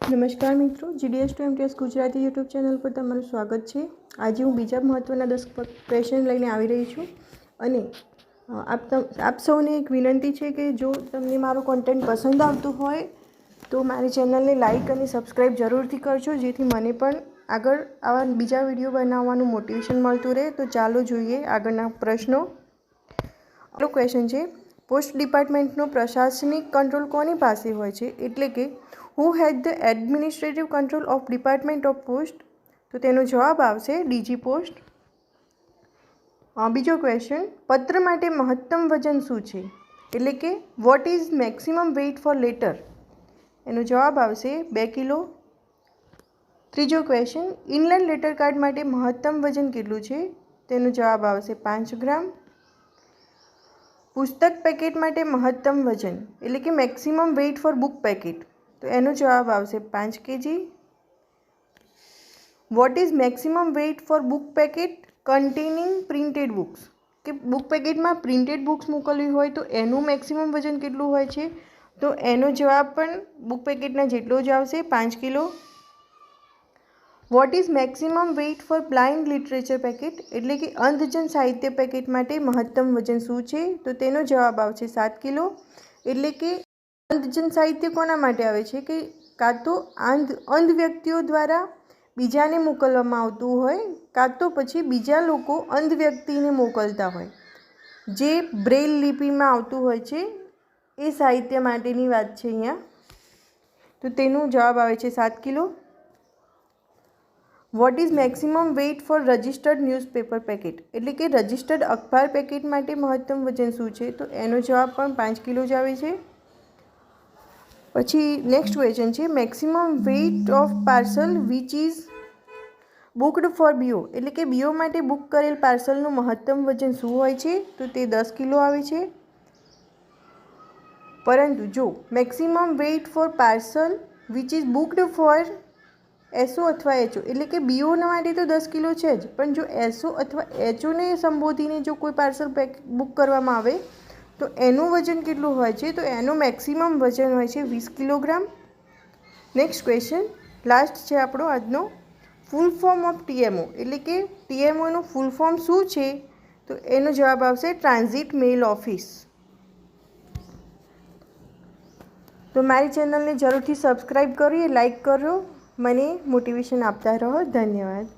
નમસ્કાર મિત્રો, GDS to MTS Gujarati YouTube channel પર તમારું સ્વાગત છે। આજે હું બીજા મહત્ત્વના 10 ક્વેશ્ચન લઈને આવી રહી છું અને આપ સૌને એક વિનંતી છે કે જો તમને મારો કન્ટેન્ટ પસંદ આવતું હોય તો મારી ચેનલને લાઇક અને સબસ્ક્રાઈબ જરૂરથી કરજો, જેથી મને પણ આગળ આવા બીજા વિડીયો બનાવવાનું મોટિવેશન મળતું રહે। તો ચાલો જોઈએ આગળના પ્રશ્નો। આપણો ક્વેશ્ચન છે, પોસ્ટ ડિપાર્ટમેન્ટનો પ્રશાસનિક કંટ્રોલ કોની પાસે હોય છે, એટલે કે who had the administrative control of department of post? તો તેનો જવાબ આવશે ડીજી પોસ્ટ। બીજો ક્વેશ્ચન, પત્ર માટે મહત્તમ વજન શું છે, એટલે કે what is maximum weight four letter? એનો જવાબ આવશે 2 કિલો। ત્રીજો ક્વેશ્ચન, ઇનલેન્ડ લેટર કાર્ડ માટે મહત્તમ વજન કેટલું છે? તેનો જવાબ આવશે 5 ગ્રામ। પુસ્તક પેકેટ માટે મહત્તમ વજન એટલે કે maximum weight four book packet, તો એનો જવાબ આવશે 5 kg। What is maximum weight four book packet containing printed books? કે બુક પેકેટમાં પ્રિન્ટેડ બુક્સ મોકલવી હોય તો એનું મેક્સિમમ વજન કેટલું હોય છે? તો એનો જવાબ પણ બુક પેકેટના જેટલો જ આવશે, 5 kilo. What is maximum weight four blind literature packet એટલે કે અંધજન સાહિત્ય પેકેટ માટે મહત્તમ વજન શું છે? તો તેનો જવાબ આવશે 7 કિલો। એટલે કે અંધજન સાહિત્ય કોના માટે આવે છે કે કાં તો અંધ વ્યક્તિઓ દ્વારા બીજાને મોકલવામાં આવતું હોય, કાં તો પછી બીજા લોકો અંધ વ્યક્તિને મોકલતા હોય, જે બ્રેલ લિપિમાં આવતું હોય છે, એ સાહિત્ય માટેની વાત છે અહીંયા। તો તેનો જવાબ આવે છે 7 kilo. What is maximum weight four registered newspaper packet એટલે કે રજિસ્ટર્ડ અખબાર પેકેટ માટે મહત્તમ વજન શું છે? તો એનો જવાબ પણ 5 કિલો જ આવે છે। પછી નેક્સ્ટ ક્વેશ્ચન છે, maximum weight of parcel which is booked for BO એટલે કે બીઓ માટે બુક કરેલ પાર્સલનું મહત્તમ વજન શું હોય છે? તો તે 10 કિલો આવે છે। પરંતુ જો maximum weight for parcel which is booked for SO અથવા એચઓ એટલે કે બીઓના માટે તો 10 કિલો છે જ, પણ જો એસઓ અથવા એચઓને સંબોધીને જો કોઈ પાર્સલ બુક કરવામાં આવે તો એનું વજન કેટલું હોય છે? તો એનું મેક્સિમમ વજન હોય છે 20 કિલોગ્રામ। નેક્સ્ટ ક્વેશ્ચન, લાસ્ટ છે આપણો આજનો, ફૂલ ફોર્મ ઓફ ટીએમઓ એટલે કે ટીએમઓનું ફૂલ ફોર્મ શું છે? તો એનો જવાબ આવશે ટ્રાન્ઝિટ મેલ ઓફિસ। તો મારી ચેનલને જરૂરથી સબસ્ક્રાઈબ કરી લાઇક કરો, મને મોટિવેશન આપતા રહો। ધન્યવાદ।